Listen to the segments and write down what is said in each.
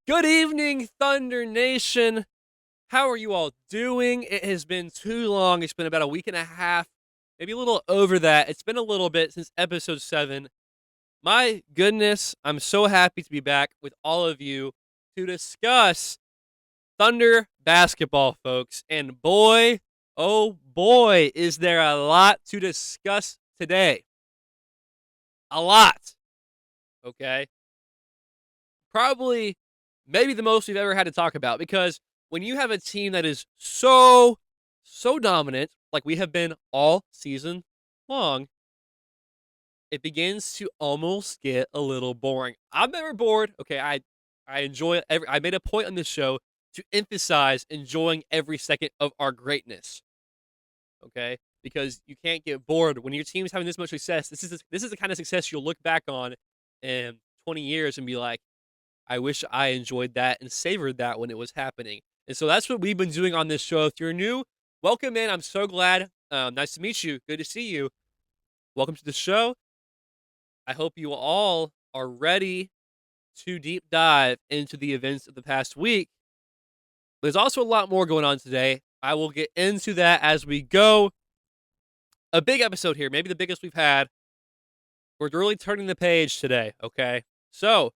Good evening, Thunder Nation. How are you all doing? It has been too long. It's been about a week and a half, maybe a little over that. It's been a little bit since episode 7. My goodness, I'm so happy to be back with all of you to discuss Thunder basketball, folks. And boy, oh boy, is there a lot to discuss today. A lot. Okay? Probably maybe the most we've ever had to talk about, because when you have a team that is so dominant, like we have been all season long, it begins to almost get a little boring. I'm never bored. Okay, I enjoy every. I made a point on this show to emphasize enjoying every second of our greatness. Okay, because you can't get bored when your team's having this much success. This is the kind of success you'll look back on in 20 years and be like, I wish I enjoyed that and savored that when it was happening. And so that's what we've been doing on this show. If you're new, welcome in. I'm so glad. Nice to meet you. Good to see you. Welcome to the show. I hope you all are ready to deep dive into the events of the past week. There's also a lot more going on today. I will get into that as we go. A big episode here, maybe the biggest we've had. We're really turning the page today, okay? So,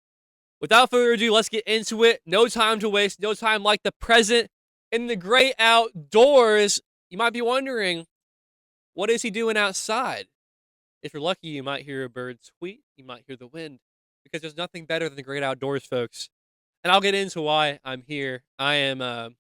without further ado, let's get into it. No time to waste. No time like the present in the great outdoors. You might be wondering, what is he doing outside? If you're lucky, you might hear a bird tweet. You might hear the wind, because there's nothing better than the great outdoors, folks. And I'll get into why I'm here. I'm a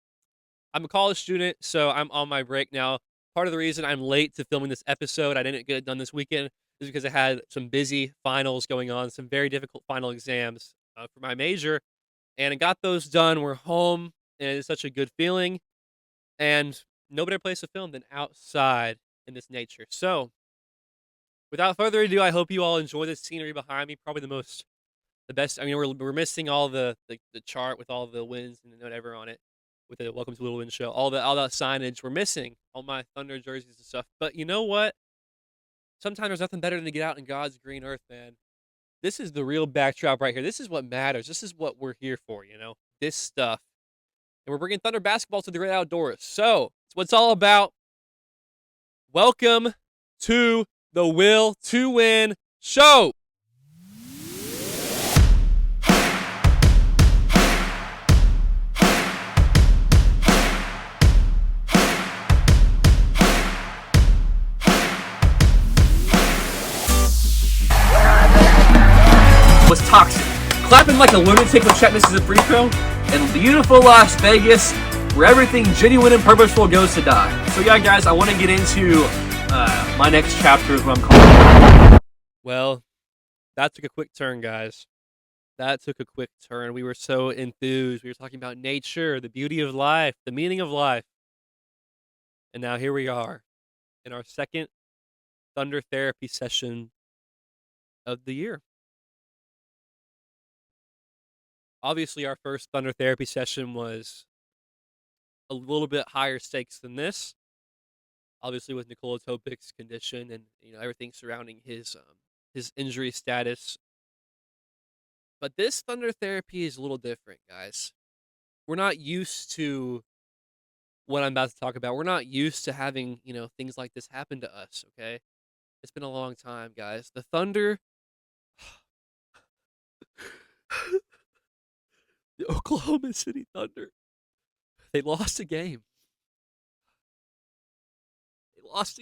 college student, so I'm on my break now. Part of the reason I'm late to filming this episode, I didn't get it done this weekend, is because I had some busy finals going on, some very difficult final exams for my major, and I got those done. We're home, and it's such a good feeling, and no better place to film than outside in this nature. So, without further ado, I hope you all enjoy the scenery behind me. Probably the best. I mean, we're missing all the chart with all the wins and whatever on it, with the Welcome to Little Win show, all that signage. We're missing all my Thunder jerseys and stuff. But you know what? Sometimes there's nothing better than to get out in God's green earth, man. This is the real backdrop right here. This is what matters. This is what we're here for, this stuff. And we're bringing Thunder basketball to the great outdoors. So, it's what it's all about. Welcome to the Will to Win show. Was toxic. Clapping like a lunatic when Chet misses a free throw, and beautiful Las Vegas, where everything genuine and purposeful goes to die. So yeah, guys, I want to get into my next chapter is what I'm calling it. Well, that took a quick turn, guys. That took a quick turn. We were so enthused. We were talking about nature, the beauty of life, the meaning of life. And now here we are in our second Thunder therapy session of the year. Obviously, our first Thunder therapy session was a little bit higher stakes than this. Obviously, with Nikola Topic's condition and everything surrounding his injury status. But this Thunder therapy is a little different, guys. We're not used to what I'm about to talk about. We're not used to having things like this happen to us. Okay, it's been a long time, guys. The Thunder. The Oklahoma City Thunder. They lost a game. They lost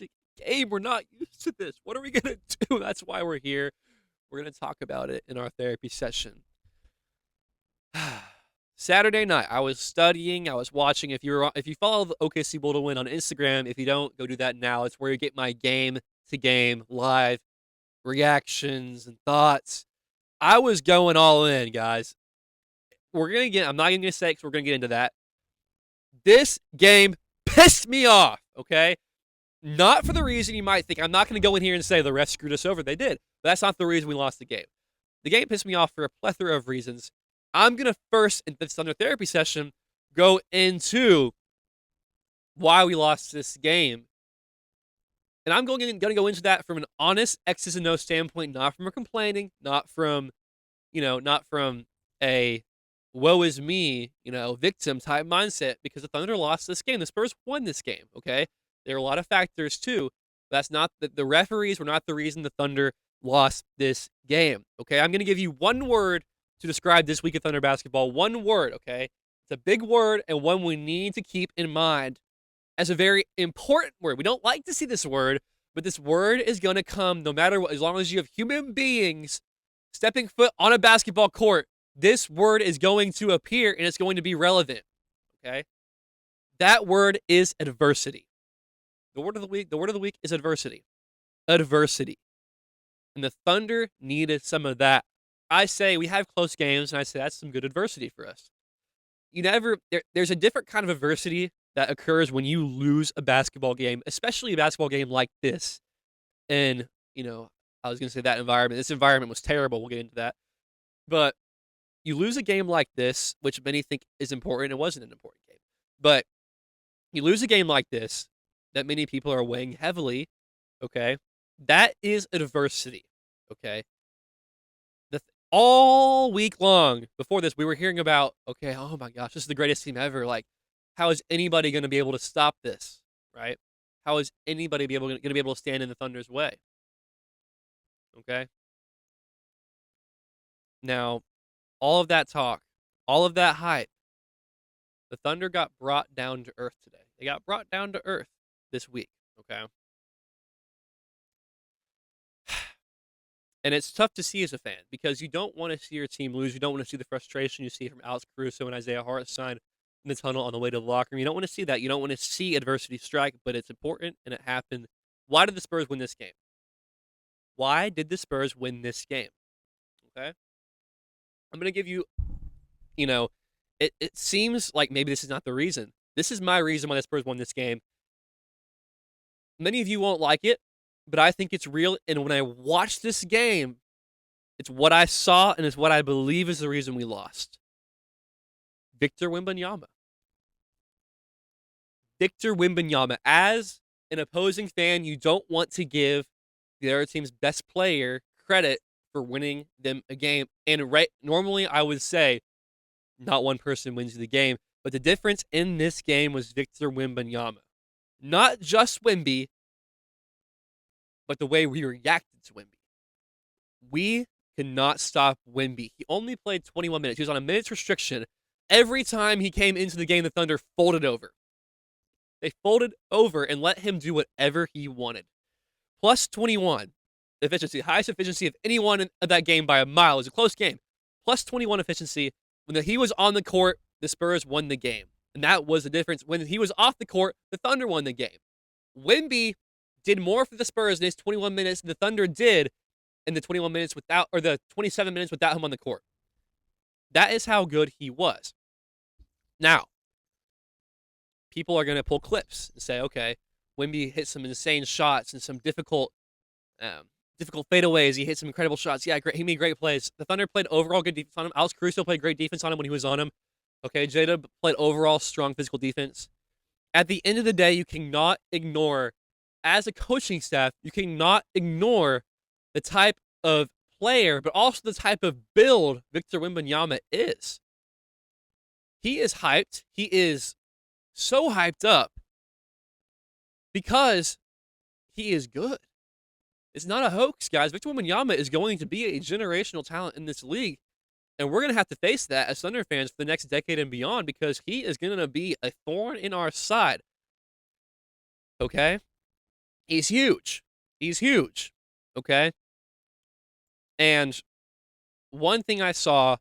a game. We're not used to this. What are we going to do? That's why we're here. We're going to talk about it in our therapy session. Saturday night, I was studying. I was watching. If you follow the OKC Bowl to Win on Instagram, if you don't, go do that now. It's where you get my game-to-game live reactions and thoughts. I was going all in, guys. I'm not even going to say because we're going to get into that. This game pissed me off, okay? Not for the reason you might think. I'm not going to go in here and say the refs screwed us over. They did. But that's not the reason we lost the game. The game pissed me off for a plethora of reasons. I'm going to first, in this Thunder therapy session, go into why we lost this game. And I'm going to go into that from an honest X's and O's standpoint, not from a complaining, not from a woe is me, victim type mindset because the Thunder lost this game. The Spurs won this game, okay? There are a lot of factors too. That's not the referees were not the reason the Thunder lost this game, okay? I'm going to give you one word to describe this week of Thunder basketball. One word, okay? It's a big word and one we need to keep in mind as a very important word. We don't like to see this word, but this word is going to come no matter what. As long as you have human beings stepping foot on a basketball court, this word is going to appear and it's going to be relevant, okay? That word is adversity. The word of the week is adversity. Adversity. And the Thunder needed some of that. I say we have close games, and I say that's some good adversity for us. There's a different kind of adversity that occurs when you lose a basketball game, especially a basketball game like this. And, I was going to say that environment. This environment was terrible. We'll get into that. But you lose a game like this, which many think is important. It wasn't an important game. But you lose a game like this that many people are weighing heavily, okay? That is adversity, okay? All week long before this, we were hearing about, okay, oh my gosh, this is the greatest team ever. Like, how is anybody going to be able to stop this, right? How is anybody going to be able to stand in the Thunder's way? Okay? Now, all of that talk, all of that hype, the Thunder got brought down to earth today. They got brought down to earth this week, okay? And it's tough to see as a fan because you don't want to see your team lose. You don't want to see the frustration you see from Alex Caruso and Isaiah Hartenstein in the tunnel on the way to the locker room. You don't want to see that. You don't want to see adversity strike, but it's important and it happened. Why did the Spurs win this game? Why did the Spurs win this game? Okay? I'm going to give you, it seems like maybe this is not the reason. This is my reason why the Spurs won this game. Many of you won't like it, but I think it's real. And when I watch this game, it's what I saw and it's what I believe is the reason we lost. Victor Wembanyama. Victor Wembanyama. As an opposing fan, you don't want to give the other team's best player credit for winning them a game. And normally I would say not one person wins the game, but the difference in this game was Victor Wembanyama. Not just Wemby, but the way we reacted to Wemby. We could not stop Wemby. He only played 21 minutes. He was on a minutes restriction. Every time he came into the game, the Thunder folded over. They folded over and let him do whatever he wanted. Plus 21 efficiency, highest efficiency of anyone in that game by a mile. It was a close game. Plus 21 efficiency. When he was on the court, the Spurs won the game. And that was the difference. When he was off the court, the Thunder won the game. Wemby did more for the Spurs in his 21 minutes than the Thunder did in the 21 minutes without, or the 27 minutes without him on the court. That is how good he was. Now, people are going to pull clips and say, okay, Wemby hit some insane shots and some difficult fadeaways. He hit some incredible shots. Yeah, great. He made great plays. The Thunder played overall good defense on him. Alex Caruso played great defense on him when he was on him. Okay, Jada played overall strong physical defense. At the end of the day, you cannot ignore, as a coaching staff, you cannot ignore the type of player, but also the type of build Victor Wembanyama is. He is hyped. He is so hyped up because he is good. It's not a hoax, guys. Victor Wembanyama is going to be a generational talent in this league, and we're going to have to face that as Thunder fans for the next decade and beyond because he is going to be a thorn in our side. Okay? He's huge. He's huge. Okay? And one thing I saw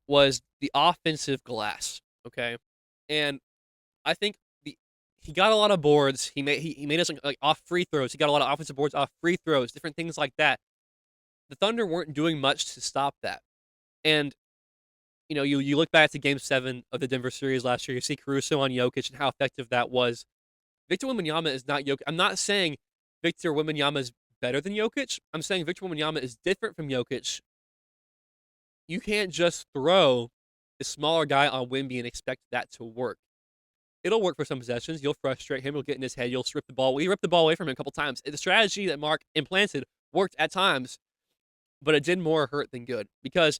was the offensive glass. Okay? And I think he got a lot of boards. He made us like off free throws. He got a lot of offensive boards off free throws, different things like that. The Thunder weren't doing much to stop that. And, you look back to Game 7 of the Denver series last year, you see Caruso on Jokic and how effective that was. Victor Wembanyama is not Jokic. I'm not saying Victor Wembanyama is better than Jokic. I'm saying Victor Wembanyama is different from Jokic. You can't just throw the smaller guy on Wemby and expect that to work. It'll work for some possessions. You'll frustrate him. You'll get in his head. You'll strip the ball. He ripped the ball away from him a couple times. The strategy that Mark implanted worked at times, but it did more hurt than good because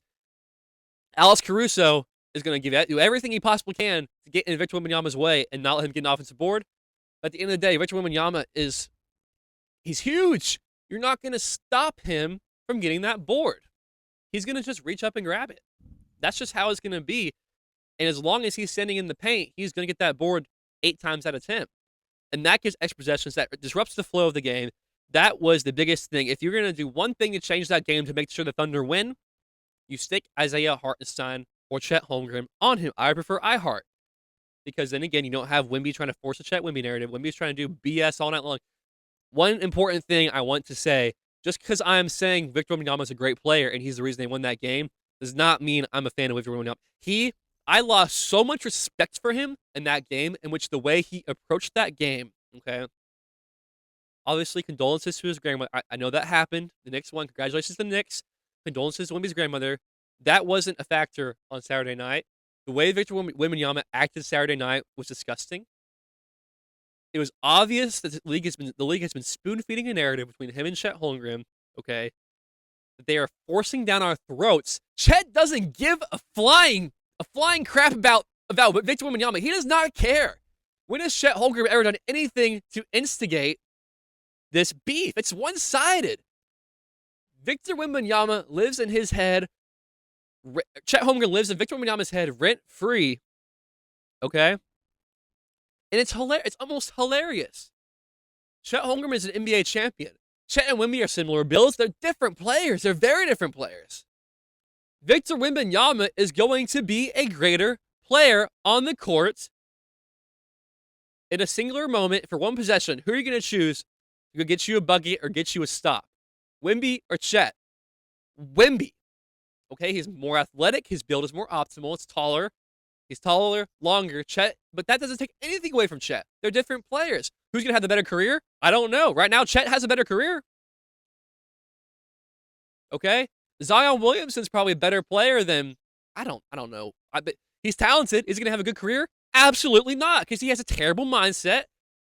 Alex Caruso is going to do everything he possibly can to get in Victor Wembanyama's way and not let him get an offensive board. But at the end of the day, Victor Wembanyama he's huge. You're not going to stop him from getting that board. He's going to just reach up and grab it. That's just how it's going to be. And as long as he's standing in the paint, he's going to get that board 8 times out of 10. And that gives extra possessions. That disrupts the flow of the game. That was the biggest thing. If you're going to do one thing to change that game to make sure the Thunder win, you stick Isaiah Hartenstein or Chet Holmgren on him. I prefer iHart. Because then again, you don't have Wemby trying to force a Chet Wemby narrative. Wemby's trying to do BS all night long. One important thing I want to say, just because I'm saying Victor Wembanyama is a great player and he's the reason they won that game, does not mean I'm a fan of Victor Wembanyama. I lost so much respect for him in that game, in which the way he approached that game, okay? Obviously, condolences to his grandmother. I know that happened. The Knicks won. Congratulations to the Knicks. Condolences to Wemby's grandmother. That wasn't a factor on Saturday night. The way Victor Wembanyama acted Saturday night was disgusting. It was obvious that the league has been spoon-feeding a narrative between him and Chet Holmgren, okay? That they are forcing down our throats. Chet doesn't give a flying crap about Victor Wembanyama. He does not care. When has Chet Holmgren ever done anything to instigate this beef? It's one-sided. Victor Wembanyama lives in his head. Chet Holmgren lives in Victor Wembanyama's head rent-free, okay? And it's hilarious. It's almost hilarious. Chet Holmgren is an NBA champion. Chet and Wemby are similar builds. They're different players. They're very different players. Victor Wembanyama is going to be a greater player on the court in a singular moment for one possession. Who are you going to choose to get you a bucket or get you a stop? Wemby or Chet? Wemby. Okay, he's more athletic. His build is more optimal. It's taller. He's taller, longer. Chet, but that doesn't take anything away from Chet. They're different players. Who's going to have the better career? I don't know. Right now, Chet has a better career. Okay? Zion Williamson's probably a better player than, I don't know. But he's talented. Is he going to have a good career? Absolutely not, because he has a terrible mindset,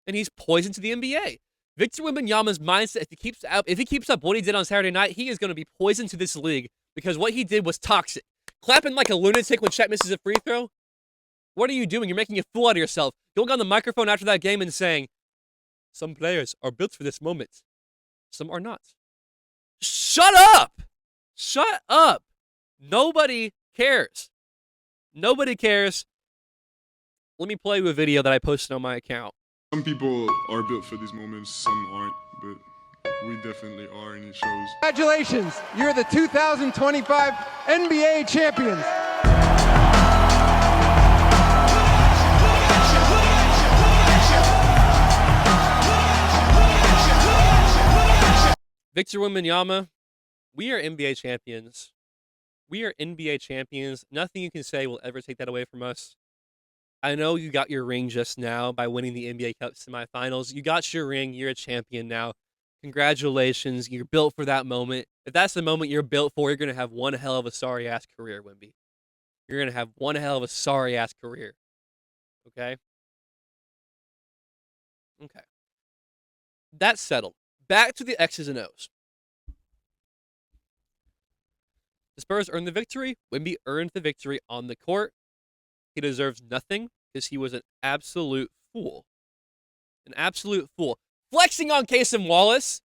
and he's poison to the NBA. Victor Wembanyama's mindset, if he keeps up what he did on Saturday night, he is going to be poison to this league, because what he did was toxic. Clapping like a lunatic when Chet misses a free throw? What are you doing? You're making a fool out of yourself. Going on the microphone after that game and saying, some players are built for this moment. Some are not. Shut up! Shut up! Nobody cares. Nobody cares. Let me play you a video that I posted on my account. Some people are built for these moments, some aren't, but we definitely are, and it shows. Congratulations, you're the 2025 NBA champions. Victor Wembanyama, we are NBA champions. We are NBA champions. Nothing you can say will ever take that away from us. I know you got your ring just now by winning the NBA Cup semifinals. You got your ring. You're a champion now. Congratulations. You're built for that moment. If that's the moment you're built for, you're going to have one hell of a sorry-ass career, Wemby. You're going to have one hell of a sorry-ass career. Okay? Okay. That's settled. Back to the X's and O's. The Spurs earned the victory. Wemby earned the victory on the court. He deserves nothing because he was an absolute fool. An absolute fool. Flexing on Casey Wallace.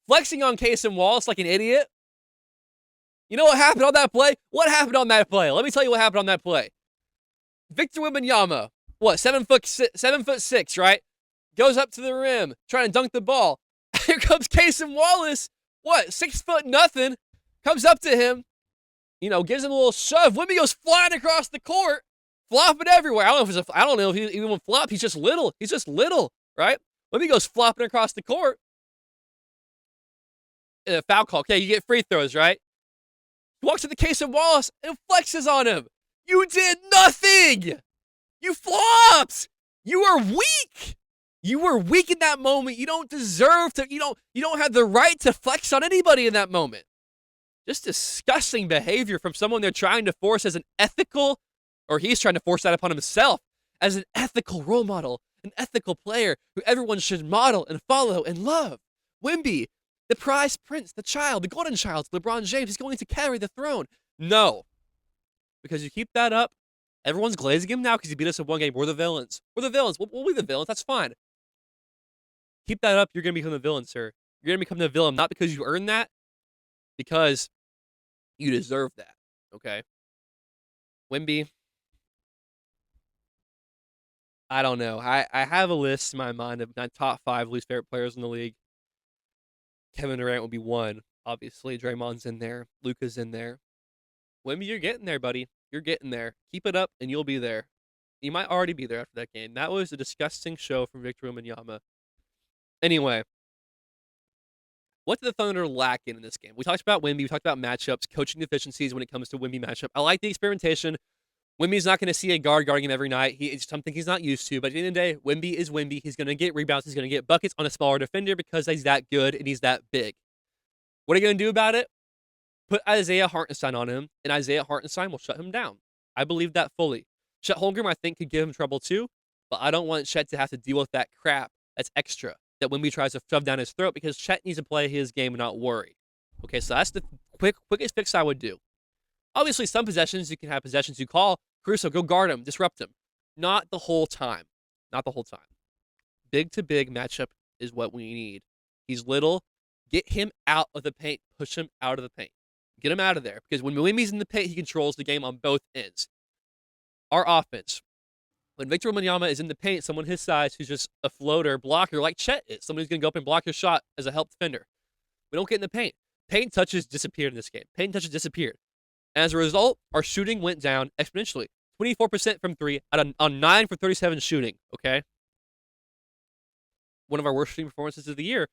Flexing on Casey Wallace like an idiot. You know what happened on that play? What happened on that play? Let me tell you what happened on that play. Victor Wembanyama, what, 7'6", right? Goes up to the rim, trying to dunk the ball. Here comes Casey Wallace, what, 6 foot nothing, comes up to him, gives him a little shove. Wemby goes flying across the court, flopping everywhere. I don't know if he even flop. He's just little. He's just little, right? Wemby goes flopping across the court. Foul call. Okay, you get free throws, right? He walks to the Casey Wallace and flexes on him. You did nothing. You flopped. You were weak. You were weak in that moment. You don't deserve to. You don't have the right to flex on anybody in that moment. Just disgusting behavior from someone they're trying to force as an ethical, or he's trying to force that upon himself, as an ethical role model, an ethical player who everyone should model and follow and love. Wemby, the prize prince, the child, the golden child, LeBron James is going to carry the throne. No. because you keep that up, everyone's glazing him now because he beat us in one game. We're the villains. We're the villains. We'll be the villains. That's fine. Keep that up. You're going to become the villain, sir. You're going to become the villain, not because you earned that, because you deserve that. Okay? Wemby, I don't know. I have a list in my mind of my top 5 least favorite players in the league. Kevin Durant will be one. Obviously, Draymond's in there. Luka's in there. Wemby, you're getting there, buddy. You're getting there. Keep it up, and you'll be there. You might already be there after that game. That was a disgusting show from Victor Wembanyama. Anyway, what did the Thunder lack in this game? We talked about Wemby. We talked about matchups, coaching deficiencies when it comes to Wemby matchup. I like the experimentation. Wemby's not going to see a guard guarding him every night. It's something he's not used to. But at the end of the day, Wemby is Wemby. He's going to get rebounds. He's going to get buckets on a smaller defender because he's that good and he's that big. What are you going to do about it? Put Isaiah Hartenstein on him, and Isaiah Hartenstein will shut him down. I believe that fully. Chet Holmgren, I think, could give him trouble too, but I don't want Chet to have to deal with that crap that's extra that Wemby tries to shove down his throat because Chet needs to play his game and not worry. Okay, so that's the quickest fix I would do. Obviously, some possessions, you can have possessions you call. Caruso, go guard him, disrupt him. Not the whole time. Not the whole time. Big to big matchup is what we need. He's little. Get him out of the paint. Push him out of the paint. Get him out of there. Because when Wemby's in the paint, he controls the game on both ends. Our offense. When Victor Wembanyama is in the paint, someone his size who's just a floater blocker like Chet is. Someone who's going to go up and block your shot as a help defender. We don't get in the paint. Paint touches disappeared in this game. Paint touches disappeared. And as a result, our shooting went down exponentially. 24% from 3 on 9 for 37 shooting, okay? One of our worst shooting performances of the year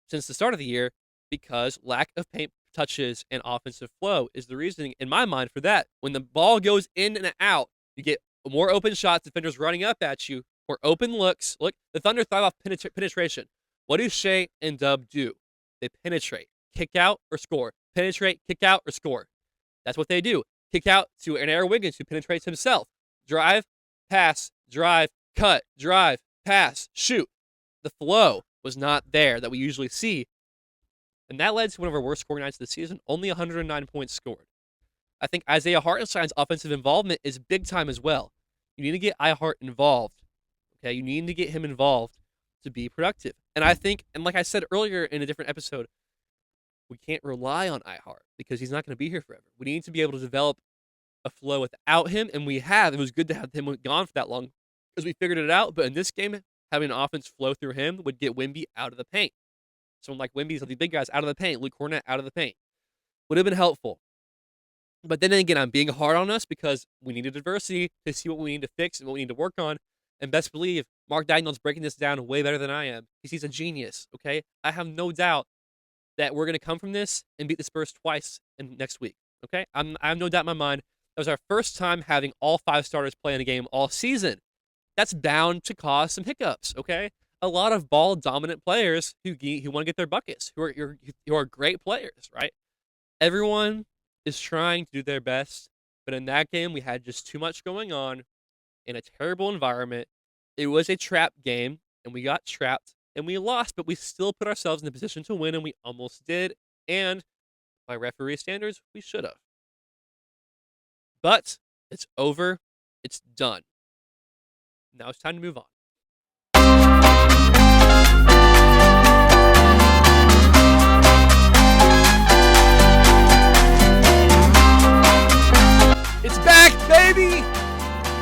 since the start of the year because lack of paint touches and offensive flow is the reasoning in my mind for that. When the ball goes in and out, you get more open shots, defenders running up at you, or open looks. Look, the Thunder thrive off penetration. What do Shea and Dub do? They penetrate, kick out, or score. Penetrate, kick out, or score. That's what they do. Kick out to an Aaron Wiggins who penetrates himself. Drive, pass, drive, cut, drive, pass, shoot. The flow was not there that we usually see. And that led to one of our worst scoring nights of the season. Only 109 points scored. I think Isaiah Hartenstein's offensive involvement is big time as well. You need to get iHart involved. Okay, you need to get him involved to be productive. And I think, and like I said earlier in a different episode, we can't rely on iHart because he's not going to be here forever. We need to be able to develop a flow without him, and we have. It was good to have him gone for that long because we figured it out. But in this game, having an offense flow through him would get Wemby out of the paint. Someone like Wemby, the big guys out of the paint, Luke Cornett out of the paint. Would have been helpful. But then again, I'm being hard on us because we needed diversity to see what we need to fix and what we need to work on. And best believe, Mark Dagnall's breaking this down way better than I am because he's a genius, okay? I have no doubt that we're going to come from this and beat the Spurs twice in next week, okay? I have no doubt in my mind. That was our first time having all 5 starters play in a game all season. That's bound to cause some hiccups, okay? A lot of ball-dominant players who want to get their buckets, who are great players, right? Everyone is trying to do their best, but in that game, we had just too much going on in a terrible environment. It was a trap game, and we got trapped, and we lost, but we still put ourselves in the position to win, and we almost did, and by referee standards, we should have. But it's over. It's done. Now it's time to move on. It's back, baby!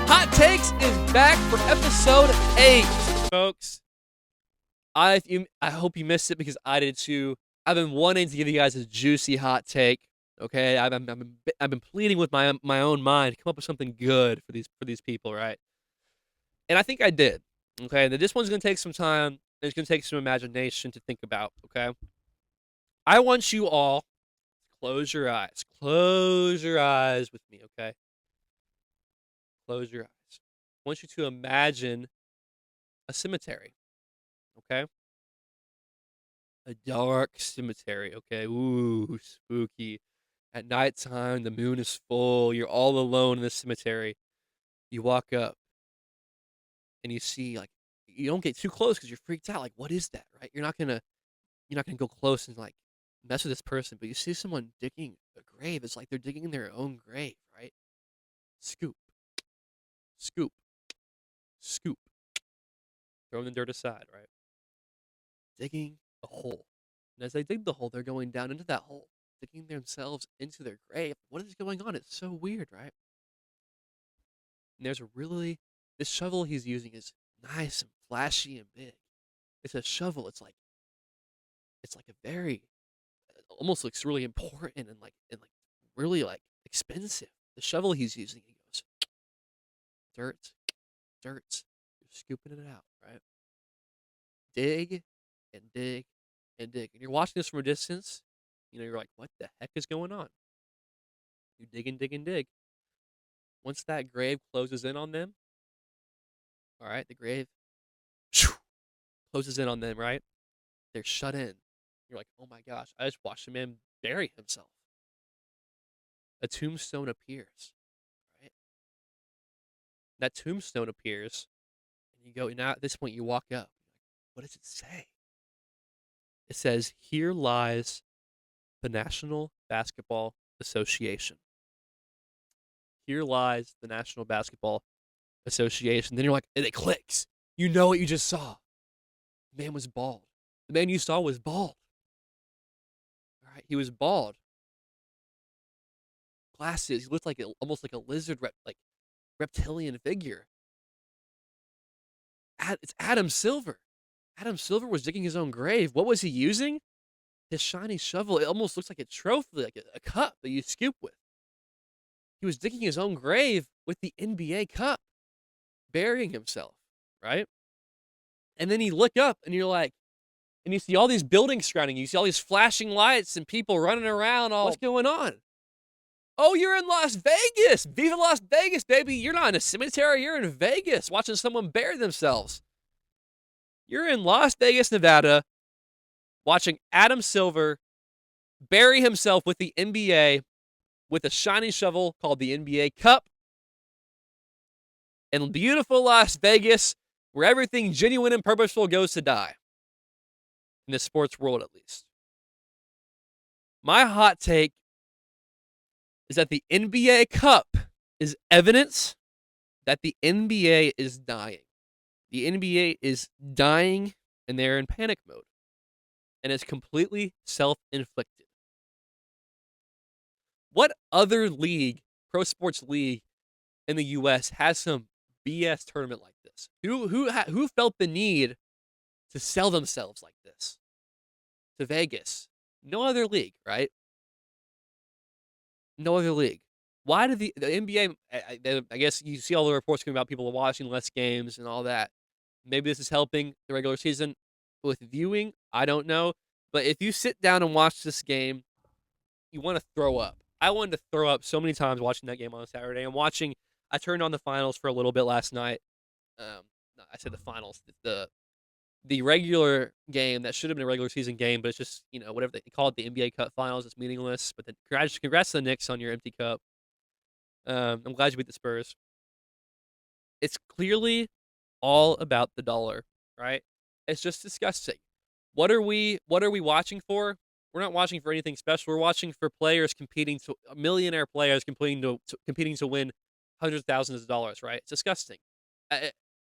Hot Takes is back for episode 8, folks. I hope you missed it because I did too. I've been wanting to give you guys a juicy hot take. Okay, I've been pleading with my own mind to come up with something good for these people, right? And I think I did. Okay, this one's gonna take some time. And it's gonna take some imagination to think about. Okay, I want you all to close your eyes. Close your eyes with me. Okay, close your eyes. I want you to imagine a cemetery. Okay, a dark cemetery. Okay, ooh, spooky. At nighttime, the moon is full. You're all alone in the cemetery. You walk up and you see, like, you don't get too close because you're freaked out. Like, what is that, right? You're not gonna go close and like mess with this person. But you see someone digging a grave. It's like they're digging their own grave, right? Scoop, scoop, scoop. Throwing the dirt aside, right? Digging a hole. And as they dig the hole, they're going down into that hole, digging themselves into their grave. What is going on? It's so weird, right? And this shovel he's using is nice and flashy and big. It's a shovel. It's like a very, almost looks really important and really like expensive. The shovel he's using, he goes, dirt, dirt. You're scooping it out, right? Dig and dig and dig. And you're watching this from a distance. You're like, what the heck is going on? You dig and dig and dig. Once that grave closes in on them, all right, the grave closes in on them, right? They're shut in. You're like, oh my gosh, I just watched a man bury himself. A tombstone appears, right? That tombstone appears, and you go, now at this point, you walk up. What does it say? It says, here lies the National Basketball Association. Here lies the National Basketball Association. Then you're like, and it clicks. You know what you just saw. The man was bald. The man you saw was bald. All right, he was bald. Glasses. He looked like almost like a lizard, like reptilian figure. It's Adam Silver. Adam Silver was digging his own grave. What was he using? His shiny shovel. It almost looks like a trophy, like a cup that you scoop with. He was digging his own grave with the NBA Cup, burying himself, right? And then you look up and you're like, and you see all these buildings surrounding you. You see all these flashing lights and people running around. What's going on? Oh, you're in Las Vegas. Viva Las Vegas, baby. You're not in a cemetery. You're in Vegas watching someone bury themselves. You're in Las Vegas, Nevada, watching Adam Silver bury himself with the NBA with a shiny shovel called the NBA Cup. In beautiful Las Vegas, where everything genuine and purposeful goes to die. In the sports world, at least. My hot take is that the NBA Cup is evidence that the NBA is dying. The NBA is dying, and they're in panic mode. And it's completely self-inflicted. What other league, pro sports league in the U.S. has some BS tournament like this? Who felt the need to sell themselves like this to Vegas? No other league, right? No other league. Why did the NBA? I guess you see all the reports coming about people watching less games and all that. Maybe this is helping the regular season with viewing. I don't know. But if you sit down and watch this game, you want to throw up. I wanted to throw up so many times watching that game on Saturday. I turned on the finals for a little bit last night. I said the finals. The regular game that should have been a regular season game, but it's just, whatever they call it, the NBA Cup Finals. It's meaningless. But then congrats to the Knicks on your empty cup. I'm glad you beat the Spurs. It's clearly all about the dollar, right? It's just disgusting. What are we watching for? We're not watching for anything special. We're watching for players millionaire players competing to win hundreds of thousands of dollars, right? It's disgusting.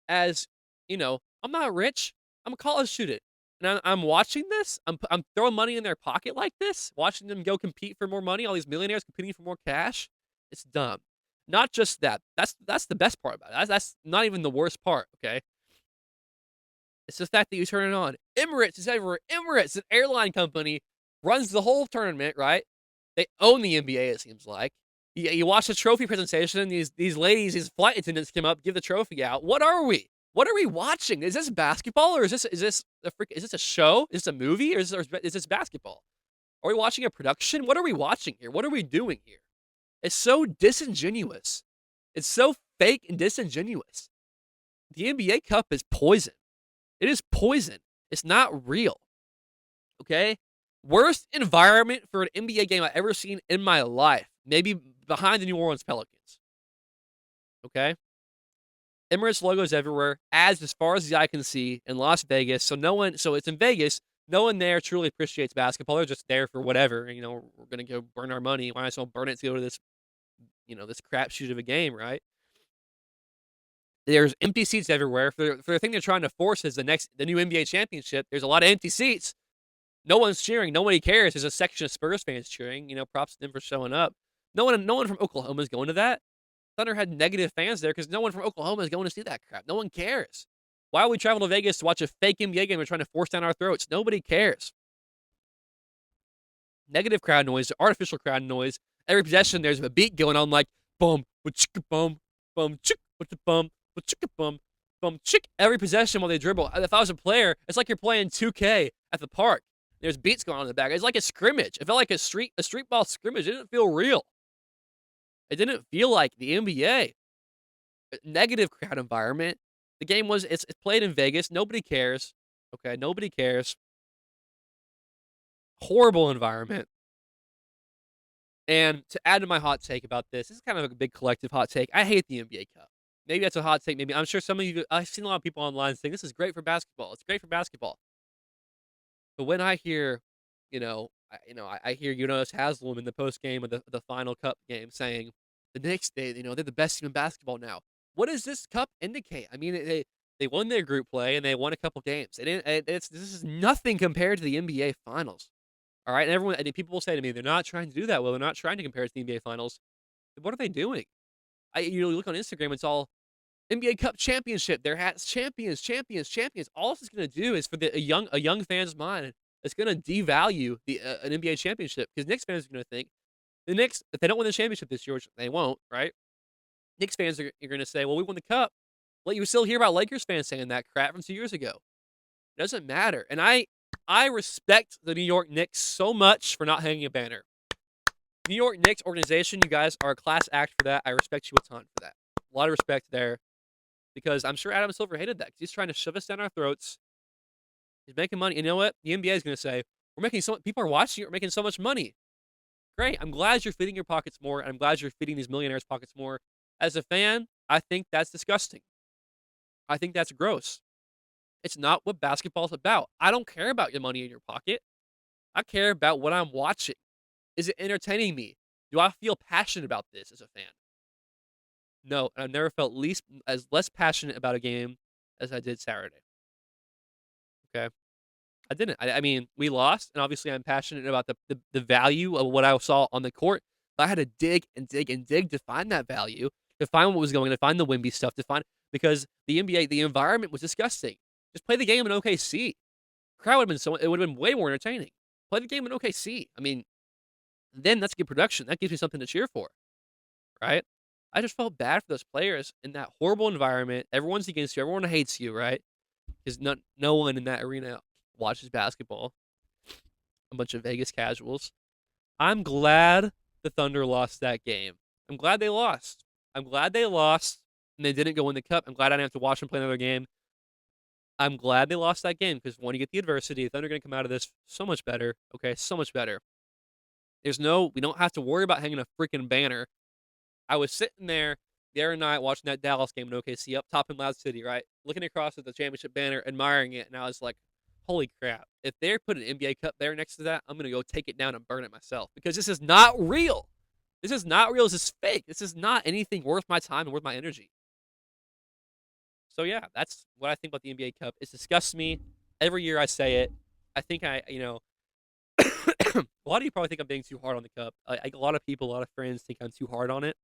As I'm not rich. I'm a college student, and I'm watching this. I'm throwing money in their pocket like this, watching them go compete for more money. All these millionaires competing for more cash. It's dumb. Not just that. That's the best part about it. That's not even the worst part. Okay. It's the fact that you turn it on. Emirates is everywhere. Emirates, an airline company, runs the whole tournament, right? They own the NBA, it seems like. You watch the trophy presentation, these ladies, these flight attendants come up, give the trophy out. What are we? What are we watching? Is this basketball, or is this a show? Is this a movie, or is this basketball? Are we watching a production? What are we watching here? What are we doing here? It's so disingenuous. It's so fake and disingenuous. The NBA Cup is poison. It is poison. It's not real. Okay? Worst environment for an NBA game I've ever seen in my life. Maybe behind the New Orleans Pelicans. Okay? Emirates logos everywhere, as far as the eye can see, in Las Vegas. So it's in Vegas. No one there truly appreciates basketball. They're just there for whatever. We're going to go burn our money. Might as well burn it to go to this, this crapshoot of a game, right? There's empty seats everywhere. For the thing they're trying to force is the new NBA championship. There's a lot of empty seats. No one's cheering. Nobody cares. There's a section of Spurs fans cheering. Props to them for showing up. No one from Oklahoma is going to that. Thunder had negative fans there because no one from Oklahoma is going to see that crap. No one cares. Why would we travel to Vegas to watch a fake NBA game they're trying to force down our throats? Nobody cares. Negative crowd noise, artificial crowd noise. Every possession, there's a beat going on like bum, chicka bum, chick, with the bum, chicka bum, chick. Every possession while they dribble. If I was a player, it's like you're playing 2K at the park. There's beats going on in the back. It's like a scrimmage. It felt like a street ball scrimmage. It didn't feel real. It didn't feel like the NBA. Negative crowd environment. The game it's played in Vegas. Nobody cares. Okay, nobody cares. Horrible environment. And to add to my hot take about this is kind of a big collective hot take. I hate the NBA Cup. Maybe that's a hot take. Maybe I'm sure some of you. I've seen a lot of people online saying this is great for basketball. It's great for basketball. But when I hear, I hear Jonas Haslam in the post game of the final Cup game saying the Knicks, they're the best team in basketball now. What does this Cup indicate? I mean, they won their group play and they won a couple games. This is nothing compared to the NBA Finals. All right, and people will say to me, they're not trying to do that well. They're not trying to compare it to the NBA Finals. What are they doing? You look on Instagram, it's all NBA Cup championship. Their hats, champions. All this is going to do is for a young fan's mind, it's going to devalue an NBA championship because Knicks fans are going to think the Knicks, if they don't win the championship this year, which they won't, right? Knicks fans are going to say, well, we won the Cup. Well, you still hear about Lakers fans saying that crap from 2 years ago. It doesn't matter. And I respect the New York Knicks so much for not hanging a banner. New York Knicks organization, you guys are a class act for that. I respect you a ton for that. A lot of respect there. Because I'm sure Adam Silver hated that. Because he's trying to shove us down our throats. He's making money. And you know what? The NBA is going to say, people are watching you, we're making so much money. Great. I'm glad you're feeding your pockets more. And I'm glad you're feeding these millionaires' pockets more. As a fan, I think that's disgusting. I think that's gross. It's not what basketball's about. I don't care about your money in your pocket. I care about what I'm watching. Is it entertaining me? Do I feel passionate about this as a fan? No, I've never felt less passionate about a game as I did Saturday. Okay? I didn't. I mean, we lost, and obviously I'm passionate about the value of what I saw on the court. But I had to dig and dig and dig to find that value, to find what was going, to find the Wemby stuff, because the NBA, the environment was disgusting. Just play the game in OKC. Crowd would have been it would have been way more entertaining. Play the game in OKC. I mean, then that's good production. That gives me something to cheer for, right? I just felt bad for those players in that horrible environment. Everyone's against you. Everyone hates you, right? Because no one in that arena watches basketball. A bunch of Vegas casuals. I'm glad the Thunder lost that game. I'm glad they lost. And they didn't go win the Cup. I'm glad I didn't have to watch them play another game. I'm glad they lost that game because when you get the adversity, the Thunder are going to come out of this so much better. Okay, so much better. We don't have to worry about hanging a freaking banner. I was sitting there the other night watching that Dallas game in OKC up top in Loud City, right? Looking across at the championship banner, admiring it, and I was like, holy crap. If they put an NBA Cup there next to that, I'm going to go take it down and burn it myself because this is not real. This is not real. This is fake. This is not anything worth my time and worth my energy. So, yeah, that's what I think about the NBA Cup. It disgusts me. Every year I say it. I think a lot of you probably think I'm being too hard on the Cup. A lot of people, a lot of friends think I'm too hard on it.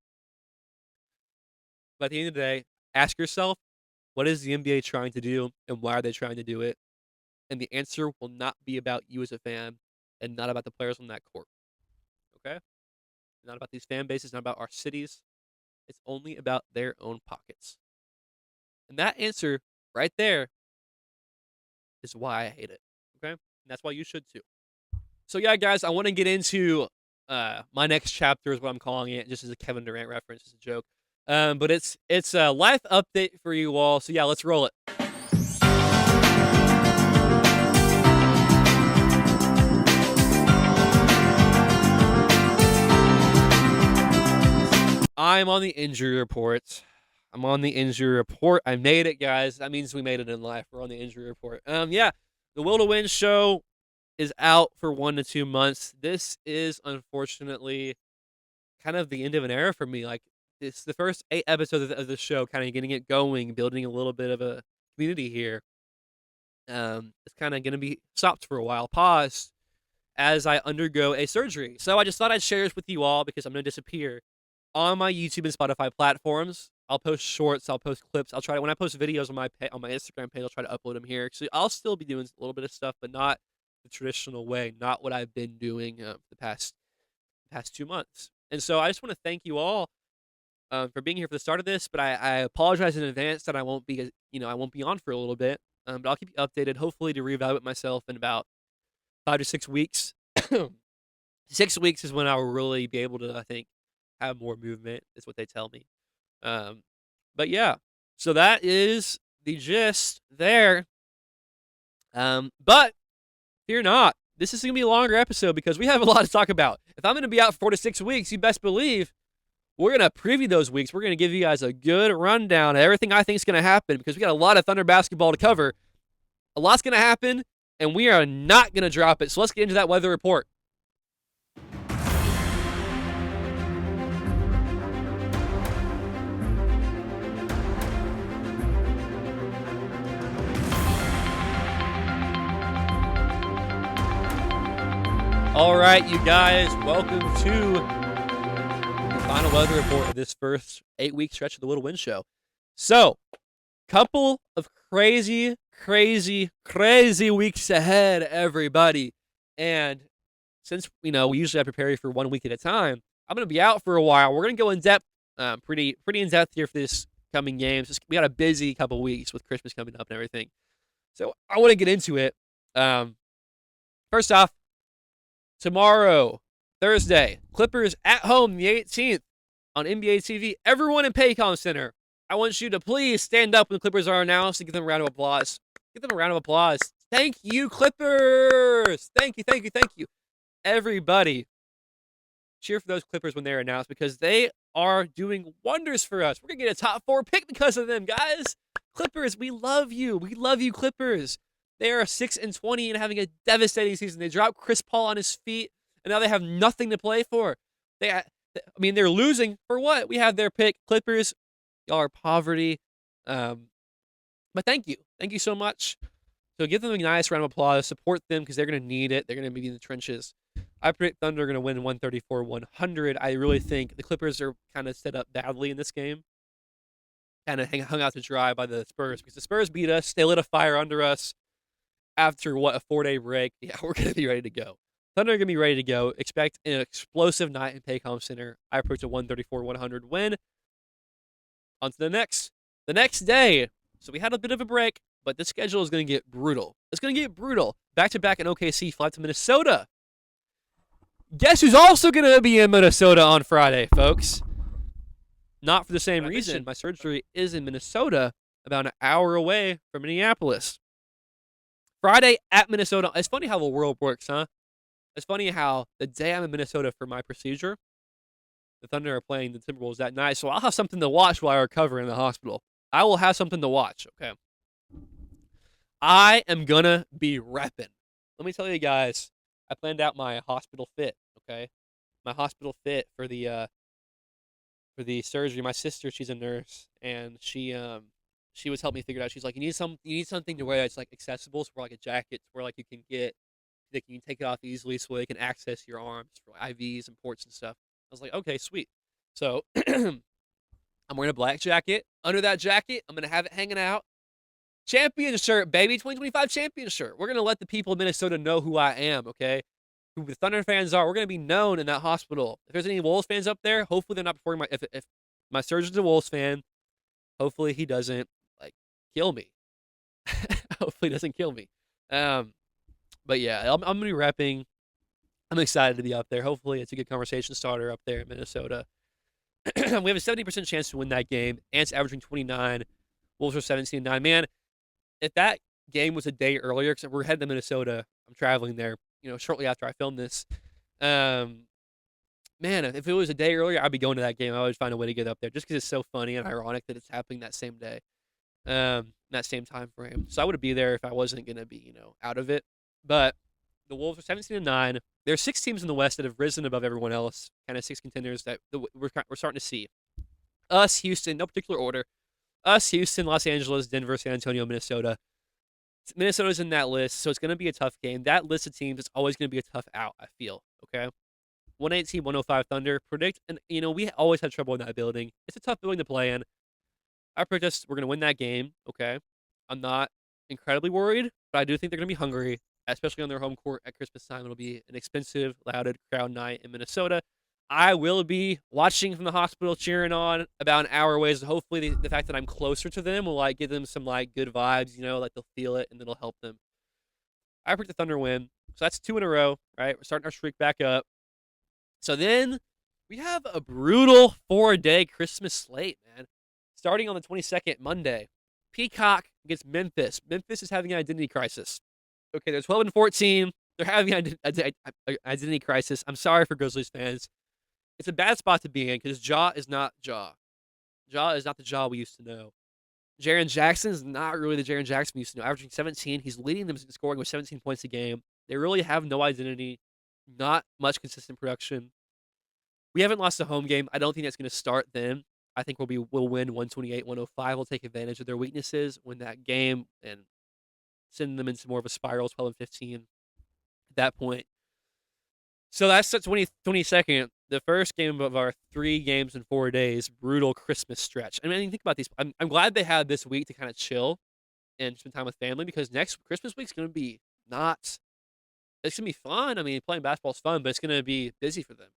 But at the end of the day, ask yourself, what is the NBA trying to do and why are they trying to do it? And the answer will not be about you as a fan and not about the players on that court. Okay? Not about these fan bases, not about our cities. It's only about their own pockets. And that answer right there is why I hate it. Okay? And that's why you should too. So yeah, guys, I want to get into my next chapter is what I'm calling it, just as a Kevin Durant reference, it's a joke. But it's a life update for you all. So yeah, let's roll it. I'm on the injury report. I made it, guys. That means we made it in life. We're on the injury report. Yeah, the Will to Win show is out for 1 to 2 months. This is unfortunately kind of the end of an era for me. Like, it's the first 8 episodes of the show, kind of getting it going, building a little bit of a community here. It's kind of going to be stopped for a while, paused, as I undergo a surgery. So I just thought I'd share this with you all because I'm going to disappear on my YouTube and Spotify platforms. I'll post shorts, I'll post clips. I'll try to, when I post videos on my Instagram page, I'll try to upload them here. So I'll still be doing a little bit of stuff, but not the traditional way, not what I've been doing the past 2 months. And so I just want to thank you all for being here for the start of this. But I apologize in advance that I won't be on for a little bit. But I'll keep you updated, hopefully to reevaluate myself in about 5 to 6 weeks. 6 weeks is when I will really be able to, I think, have more movement, is what they tell me. But yeah, so that is the gist there. But fear not, this is going to be a longer episode because we have a lot to talk about. If I'm going to be out for 4 to 6 weeks, you best believe we're going to preview those weeks. We're going to give you guys a good rundown of everything I think is going to happen because we got a lot of Thunder basketball to cover. A lot's going to happen, and we are not going to drop it. So let's get into that weather report. All right, you guys, welcome to the final weather report of this first 8-week stretch of the Little Wind Show. So, couple of crazy weeks ahead, everybody. And since, we usually I prepare you for 1 week at a time, I'm going to be out for a while. We're going to go in depth, pretty in depth here for this coming games. We got a busy couple weeks with Christmas coming up and everything. So, I want to get into it. First off, tomorrow, Thursday, Clippers at home, the 18th, on NBA TV. Everyone in Paycom Center, I want you to please stand up when the Clippers are announced and give them a round of applause. Give them a round of applause. Thank you, Clippers. Thank you. Everybody, cheer for those Clippers when they're announced because they are doing wonders for us. We're going to get a top 4 pick because of them, guys. Clippers, we love you. We love you, Clippers. They are 6-20 and having a devastating season. They dropped Chris Paul on his feet, and now they have nothing to play for. They're losing for what? We have their pick. Clippers, y'all are poverty. But thank you. Thank you so much. So give them a nice round of applause. Support them because they're going to need it. They're going to be in the trenches. I predict Thunder are going to win 134-100. I really think the Clippers are kind of set up badly in this game. Kind of hung out to dry by the Spurs because the Spurs beat us. They lit a fire under us. After, a 4-day break, yeah, we're going to be ready to go. Thunder are going to be ready to go. Expect an explosive night in Paycom Center. I predict a 134-100 win. On to the next day. So we had a bit of a break, but the schedule is going to get brutal. It's going to get brutal. Back-to-back in OKC, fly to Minnesota. Guess who's also going to be in Minnesota on Friday, folks? Not for the same reason. My surgery is in Minnesota, about an hour away from Minneapolis. Friday at Minnesota. It's funny how the world works, huh? It's funny how the day I'm in Minnesota for my procedure, the Thunder are playing the Timberwolves that night, so I'll have something to watch while I recover in the hospital. I will have something to watch, okay? I am gonna be repping. Let me tell you guys, I planned out my hospital fit, okay? My hospital fit for the surgery. My sister, she's a nurse, and she was helping me figure it out. She's like, you need something to wear that's like accessible, so like a jacket where like you can take it off easily so they can access your arms for like, IVs and ports and stuff. I was like, okay, sweet. So I'm wearing a black jacket. Under that jacket, I'm gonna have it hanging out. Champion shirt, baby, 2025 champion shirt. We're gonna let the people of Minnesota know who I am, okay? Who the Thunder fans are. We're gonna be known in that hospital. If there's any Wolves fans up there, hopefully they're not performing my. If my surgeon's a Wolves fan, hopefully he doesn't kill me. Hopefully he doesn't kill me. But yeah, I'm going to be repping. I'm excited to be up there. Hopefully it's a good conversation starter up there in Minnesota. We have a 70% chance to win that game. Ants averaging 29. Wolves are 17-9. Man, if that game was a day earlier, because we're heading to Minnesota, I'm traveling there, shortly after I film this. Man, if it was a day earlier, I'd be going to that game. I would find a way to get up there just because it's so funny and ironic that it's happening that same day. That same time frame. So I would be there if I wasn't going to be, out of it. But The Wolves are 17-9. There are 6 teams in the West that have risen above everyone else. Kind of 6 contenders that we're starting to see. Us, Houston, no particular order. Us, Houston, Los Angeles, Denver, San Antonio, Minnesota. Minnesota's in that list, so it's going to be a tough game. That list of teams is always going to be a tough out, I feel. Okay? 118, 105 Thunder. Predict, and we always have trouble in that building. It's a tough building to play in. I predict us, we're going to win that game. Okay? I'm not incredibly worried, but I do think they're going to be hungry, especially on their home court at Christmas time. It'll be an expensive, loud crowd night in Minnesota. I will be watching from the hospital, cheering on about an hour away. So hopefully the fact that I'm closer to them will give them some good vibes, they'll feel it and it'll help them. I predict the Thunder win. So that's 2 in a row, right? We're starting our streak back up. So then we have a brutal 4-day Christmas slate, man. Starting on the 22nd, Monday. Peacock against Memphis. Memphis is having an identity crisis. Okay, they're 12-14. They're having an identity crisis. I'm sorry for Grizzlies fans. It's a bad spot to be in because Ja is not Ja. Ja is not the Ja we used to know. Jaren Jackson is not really the Jaren Jackson we used to know. Averaging 17. He's leading them in scoring with 17 points a game. They really have no identity. Not much consistent production. We haven't lost a home game. I don't think that's going to start then. I think we'll win 128-105. We'll take advantage of their weaknesses, win that game, and send them into more of a spiral, 12-15 at that point. So that's the 22nd, the first game of our 3 games in 4 days, brutal Christmas stretch. I mean, think about these. I'm glad they had this week to kind of chill and spend time with family because next Christmas week's going to be it's going to be fun. I mean, playing basketball is fun, but it's going to be busy for them.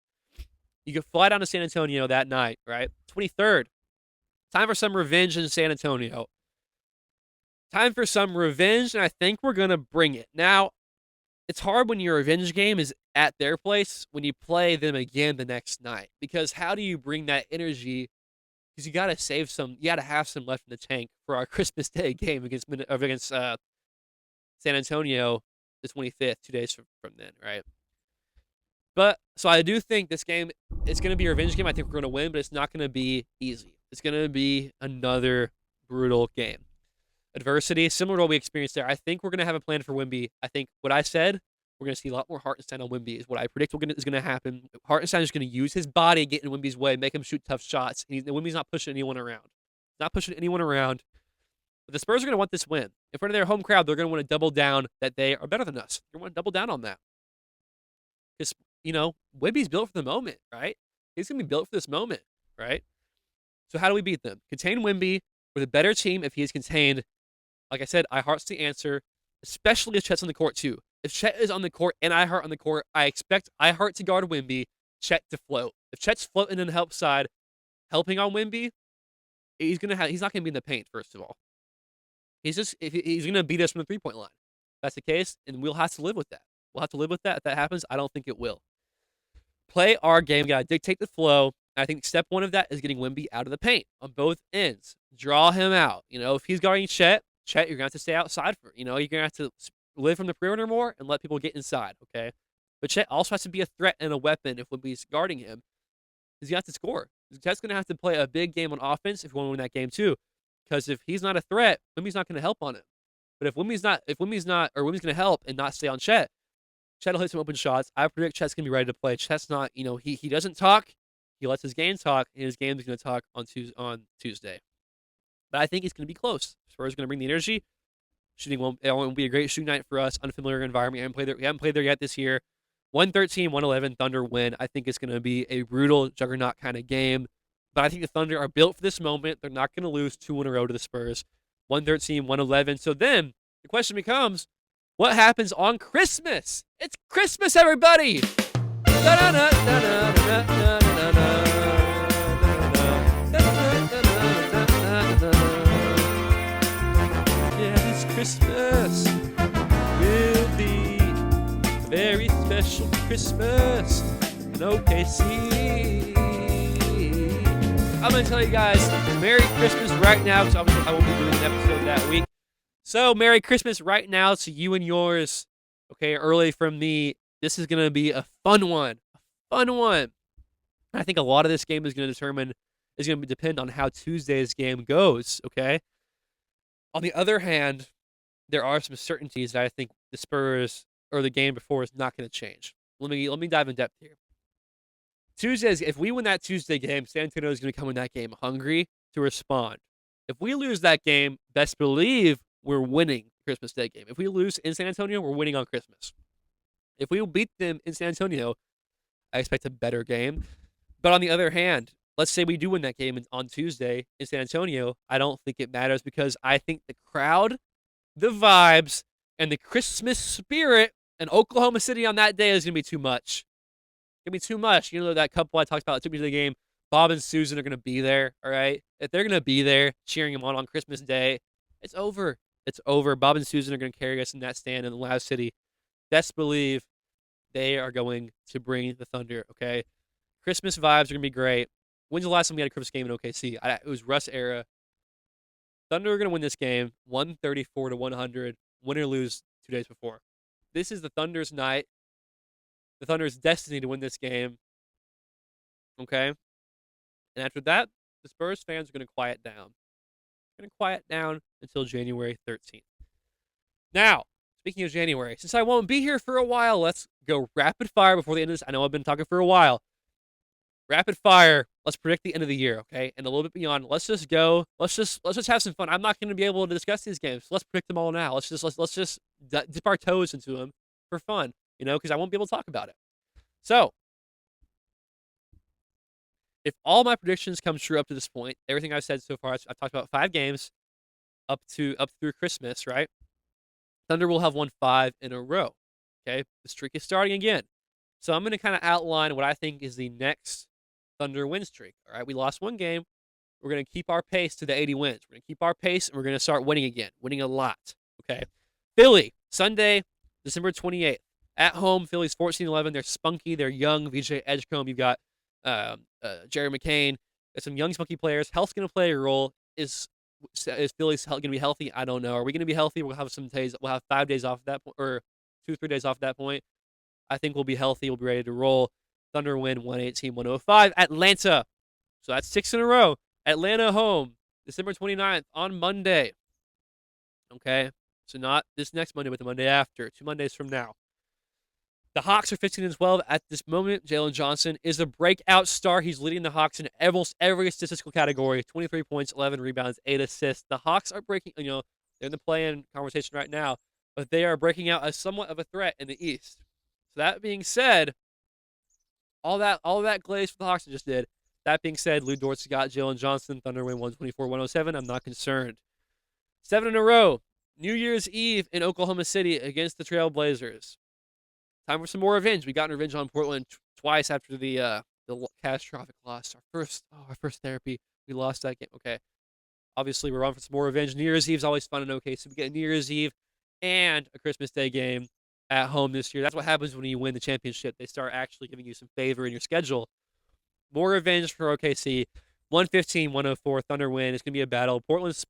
You can fly down to San Antonio that night, right? 23rd. Time for some revenge in San Antonio. Time for some revenge, and I think we're going to bring it. Now, it's hard when your revenge game is at their place when you play them again the next night. Because how do you bring that energy? Because you got to save some, you got to have some left in the tank for our Christmas Day game against San Antonio the 25th, 2 days from then, right? But, so I do think this game, it's going to be a revenge game. I think we're going to win, but it's not going to be easy. It's going to be another brutal game. Adversity, similar to what we experienced there. I think we're going to have a plan for Wemby. I think what I said, we're going to see a lot more Hartenstein on Wemby is what I predict is going to happen. Hartenstein is going to use his body, get in Wemby's way, make him shoot tough shots. Wemby's not pushing anyone around. Not pushing anyone around. But the Spurs are going to want this win. In front of their home crowd, they're going to want to double down that they are better than us. They're going to want to double down on that. Because, Wemby's built for the moment, right? He's going to be built for this moment, right? So how do we beat them? Contain Wemby. We're the better team if he is contained. Like I said, iHeart's the answer, especially if Chet's on the court, too. If Chet is on the court and iHeart on the court, I expect iHeart to guard Wemby, Chet to float. If Chet's floating in the help side, helping on Wemby, he's not going to be in the paint, first of all. He's going to beat us from the three-point line. If that's the case, and we'll have to live with that. We'll have to live with that. If that happens, I don't think it will. Play our game. We got to dictate the flow. I think step 1 of that is getting Wemby out of the paint on both ends. Draw him out. If he's guarding Chet, you're going to have to stay outside for, you're going to have to live from the perimeter more and let people get inside, okay? But Chet also has to be a threat and a weapon if Wemby's guarding him. He's going to have to score. Chet's going to have to play a big game on offense if we want to win that game too. Because if he's not a threat, Wemby's not going to help on him. But if Wemby's going to help and not stay on Chet will hit some open shots. I predict Chet's going to be ready to play. Chet's not, he doesn't talk. He lets his game talk, and his game is going to talk on Tuesday. But I think it's going to be close. Spurs are going to bring the energy. Shooting won't be a great shooting night for us. Unfamiliar environment. We haven't played there yet this year. 113-111 Thunder win. I think it's going to be a brutal juggernaut kind of game. But I think the Thunder are built for this moment. They're not going to lose 2 in a row to the Spurs. 113-111. So then the question becomes, what happens on Christmas? It's Christmas, everybody! Christmas will be a very special Christmas in OKC. I'm going to tell you guys Merry Christmas right now because obviously I won't be doing an episode that week. So Merry Christmas right now to you and yours. Okay, early from me. This is going to be a fun one. I think a lot of this game is going to depend on how Tuesday's game goes, okay? On the other hand, there are some certainties that I think the Spurs or the game before is not going to change. Let me dive in depth here. Tuesdays, if we win that Tuesday game, San Antonio is going to come in that game hungry to respond. If we lose that game, best believe we're winning the Christmas Day game. If we lose in San Antonio, we're winning on Christmas. If we beat them in San Antonio, I expect a better game. But on the other hand, let's say we do win that game on Tuesday in San Antonio. I don't think it matters because I think the crowd, the vibes, and the Christmas spirit in Oklahoma City on that day is going to be too much. It's going to be too much. You know, that couple I talked about that took me to the game, Bob and Susan are going to be there, all right? If they're going to be there cheering them on Christmas Day, it's over. It's over. Bob and Susan are going to carry us in that stand in the Loud City. Best believe they are going to bring the thunder, okay? Christmas vibes are going to be great. When's the last time we had a Christmas game in OKC? It was Russ era. Thunder are going to win this game 134 to 100. Win or lose 2 days before. This is the Thunder's night. The Thunder's destiny to win this game. Okay? And after that, the Spurs fans are going to quiet down. They're going to quiet down until January 13th. Now, speaking of January, since I won't be here for a while, let's go rapid fire before the end of this. I know I've been talking for a while. Rapid fire. Let's predict the end of the year, okay? And a little bit beyond. Let's just go. Let's just have some fun. I'm not going to be able to discuss these games. So let's predict them all now. Let's just dip our toes into them for fun, because I won't be able to talk about it. So, if all my predictions come true up to this point, everything I've said so far, I've talked about 5 games up through Christmas, right? Thunder will have won 5 in a row. Okay, the streak is starting again. So I'm going to kind of outline what I think is the next Thunder win streak. All right, we lost 1 game. We're going to keep our pace to the 80 wins. We're going to keep our pace, and we're going to start winning again, winning a lot. Okay, Philly, Sunday, December 28th. At home, Philly's 14-11. They're spunky. They're young. VJ Edgecombe. You've got Jerry McCain. There's some young, spunky players. Health's going to play a role. Is Philly's going to be healthy? I don't know. Are we going to be healthy? We'll have some days. We'll have 5 days off at that point, or 2-3 days off at that point. I think we'll be healthy. We'll be ready to roll. Thunder win 118-105. Atlanta. So that's 6 in a row. Atlanta home, December 29th on Monday. Okay. So not this next Monday, but the Monday after. 2 Mondays from now. The Hawks are 15-12 at this moment. Jalen Johnson is a breakout star. He's leading the Hawks in almost every statistical category. 23 points, 11 rebounds, 8 assists. The Hawks are breaking, they're in the play-in conversation right now, but they are breaking out as somewhat of a threat in the East. So that being said, all that glaze for the Hawks just did. That being said, Lou Dort's got Jalen Johnson. Thunder win 124-107. I'm not concerned. 7 in a row. New Year's Eve in Oklahoma City against the Trail Blazers. Time for some more revenge. We got revenge on Portland twice after the catastrophic loss. Our first therapy. We lost that game. Okay. Obviously, we're on for some more revenge. New Year's Eve is always fun in OKC. So we get a New Year's Eve and a Christmas Day game at home this year. That's what happens when you win the championship. They start actually giving you some favor in your schedule. More revenge for OKC. 115-104. Thunder win. It's going to be a battle. Portland's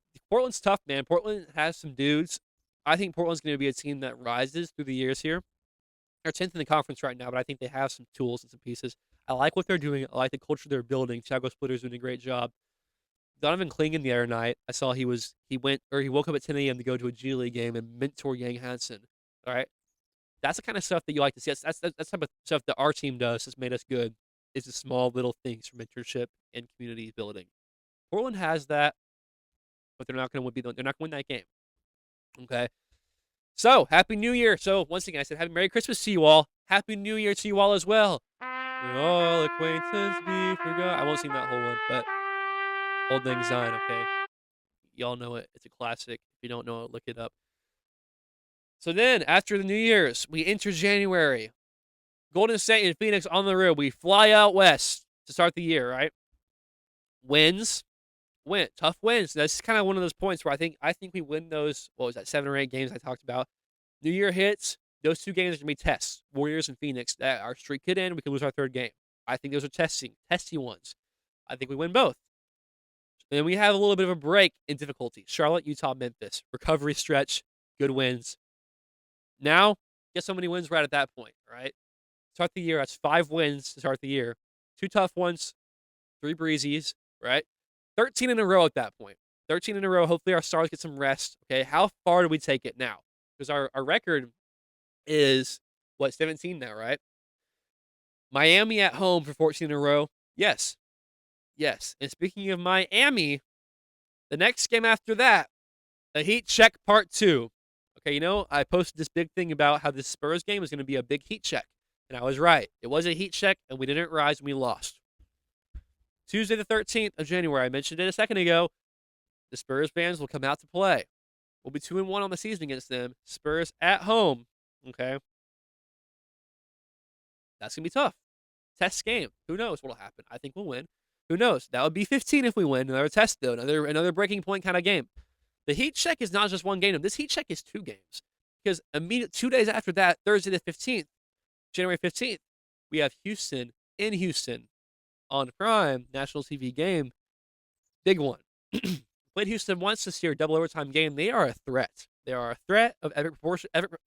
tough, man. Portland has some dudes. I think Portland's going to be a team that rises through the years here. They're 10th in the conference right now, but I think they have some tools and some pieces. I like what they're doing. I like the culture they're building. Thiago Splitter's doing a great job. Donovan Clingan the other night, I saw he woke up at 10 a.m. to go to a G League game and mentor Yang Hansen. All right, that's the kind of stuff that you like to see. That's the type of stuff that our team does that's made us good. Is the small little things for mentorship and community building. Portland has that, but they're not going to win that game. Okay. So, Happy New Year. So, once again, I said Merry Christmas to you all. Happy New Year to you all as well. May all acquaintance be forgot. I won't sing that whole one, but Old Lang Syne, okay? Y'all know it. It's a classic. If you don't know it, look it up. So then, after the New Year's, we enter January. Golden State and Phoenix on the road. We fly out west to start the year, right? Tough wins. That's kind of one of those points where I think we win those, 7 or 8 games I talked about. New Year hits. Those 2 games are going to be tests. Warriors and Phoenix. That our streak could end. We could lose our 3rd game. I think those are testy ones. I think we win both. And then we have a little bit of a break in difficulty. Charlotte, Utah, Memphis. Recovery stretch. Good wins. Now, guess how many wins we're at that point, right? Start the year. That's 5 wins to start the year. 2 tough ones. 3 breezies, right? 13 in a row at that point. 13 in a row. Hopefully our stars get some rest. Okay, how far do we take it now? Because our record is, 17 now, right? Miami at home for 14 in a row. Yes. Yes. And speaking of Miami, the next game after that, the Heat check part 2. Okay, I posted this big thing about how this Spurs game was going to be a big Heat check. And I was right. It was a Heat check, and we didn't rise, and we lost. Tuesday the 13th of January, I mentioned it a second ago, the Spurs fans will come out to play. We'll be 2-1 on the season against them. Spurs at home. Okay. That's going to be tough. Test game. Who knows what'll happen? I think we'll win. Who knows? That would be 15 if we win. Another test, though. Another breaking point kind of game. The Heat check is not just one game. This Heat check is 2 games. Because 2 days after that, Thursday the 15th, January 15th, we have Houston in Houston on Prime, national TV game. Big one. Played Houston once this year, double overtime game. They are a threat. They are a threat of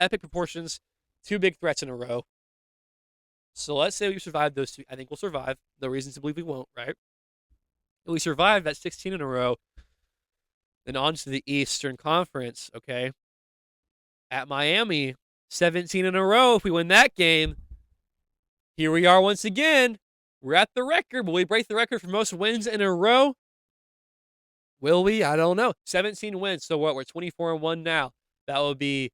epic proportions. 2 big threats in a row. So let's say we survive those 2. I think we'll survive. No reason to believe we won't, right? If we survive that 16 in a row, then on to the Eastern Conference, okay? At Miami, 17 in a row. If we win that game, here we are once again. We're at the record. Will we break the record for most wins in a row? Will we? I don't know. 17 wins. So what? We're 24-1 now. That would be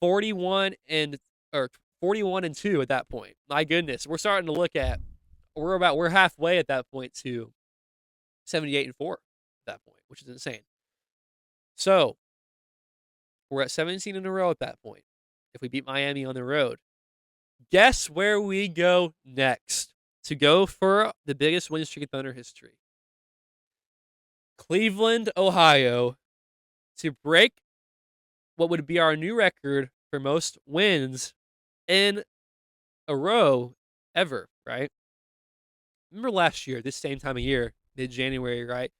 41 and 2 at that point. My goodness, we're starting to look at we're halfway at that point to 78-4 at that point, which is insane. So we're at 17 in a row at that point. If we beat Miami on the road, guess where we go next to go for the biggest win streak in Thunder history? Cleveland, Ohio, to break what would be our new record for most wins in a row ever, right? Remember last year, this same time of year, mid-January, right?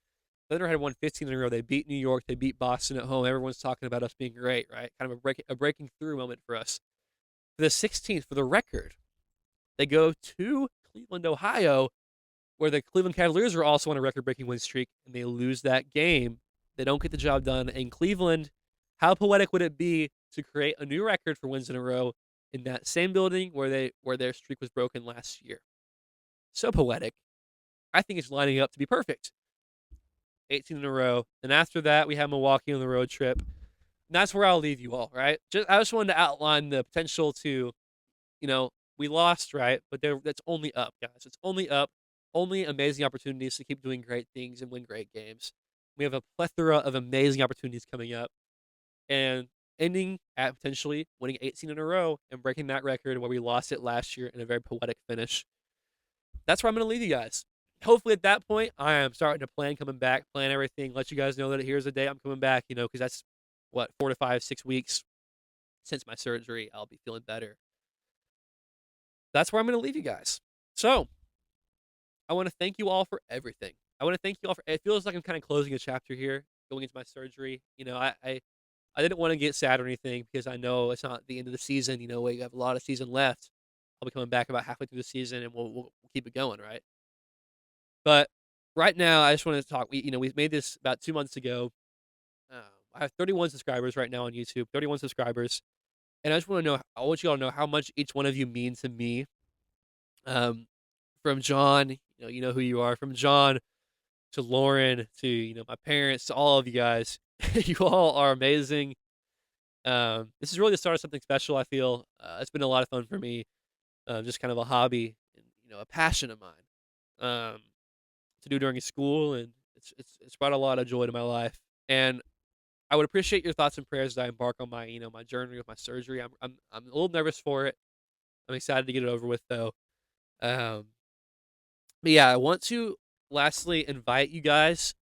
Thunder had won 15 in a row. They beat New York. They beat Boston at home. Everyone's talking about us being great, right? Kind of a breaking through moment for us. For the 16th, for the record, they go to Cleveland, Ohio, where the Cleveland Cavaliers are also on a record-breaking win streak, and they lose that game. They don't get the job done. In Cleveland, how poetic would it be to create a new record for wins in a row in that same building where their streak was broken last year? So poetic. I think it's lining up to be perfect. 18 in a row. And after that, we have Milwaukee on the road trip. And that's where I'll leave you all, right? I just wanted to outline the potential to, we lost, right? But that's only up, guys. It's only up. Only amazing opportunities to keep doing great things and win great games. We have a plethora of amazing opportunities coming up. And ending at potentially winning 18 in a row and breaking that record where we lost it last year in a very poetic finish. That's where I'm going to leave you guys. Hopefully at that point, I am starting to plan coming back, plan everything, let you guys know that here's the day I'm coming back, because that's, 4 to 5, 6 weeks since my surgery. I'll be feeling better. That's where I'm going to leave you guys. So, I want to thank you all for everything. I want to thank you all for, it feels like I'm kind of closing a chapter here, going into my surgery. I didn't want to get sad or anything because I know it's not the end of the season. We have a lot of season left. I'll be coming back about halfway through the season, and we'll keep it going, right? But right now, I just want to talk. We've made this about 2 months ago. I have 31 subscribers right now on YouTube, 31 subscribers. And I want you all to know how much each one of you mean to me. From John, you know who you are. From John to Lauren to, my parents, to all of you guys. You all are amazing. This is really the start of something special, I feel. It's been a lot of fun for me. Just kind of a hobby and, a passion of mine. To do during school, and it's brought a lot of joy to my life. And I would appreciate your thoughts and prayers as I embark on my my journey with my surgery. I'm a little nervous for it. I'm excited to get it over with though. But yeah, I want to lastly invite you guys,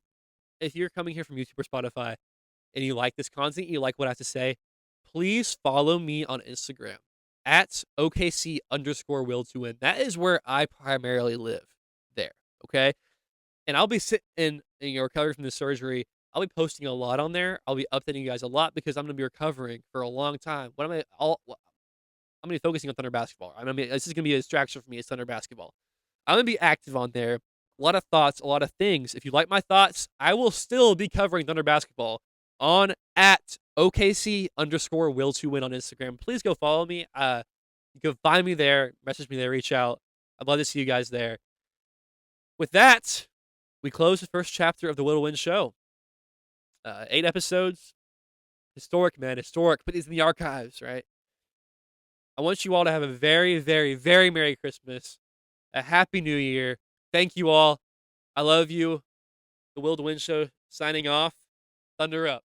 if you're coming here from YouTube or Spotify and you like this content, you like what I have to say, please follow me on Instagram at OKC_will2win. That is where I primarily live there. Okay. And I'll be sitting in recovery from the surgery. I'll be posting a lot on there. I'll be updating you guys a lot because I'm going to be recovering for a long time. I'm going to be focusing on Thunder basketball. This is going to be a distraction for me. It's Thunder basketball. I'm going to be active on there. A lot of thoughts, a lot of things. If you like my thoughts, I will still be covering Thunder basketball on at OKC_will2win on Instagram. Please go follow me. You can find me there, message me there, reach out. I'd love to see you guys there. With that, we close the first chapter of the Will to Win show. 8 episodes. Historic, man. Historic. Put these in the archives, right? I want you all to have a very, very, very Merry Christmas. A Happy New Year. Thank you all. I love you. The Will to Win show signing off. Thunder up.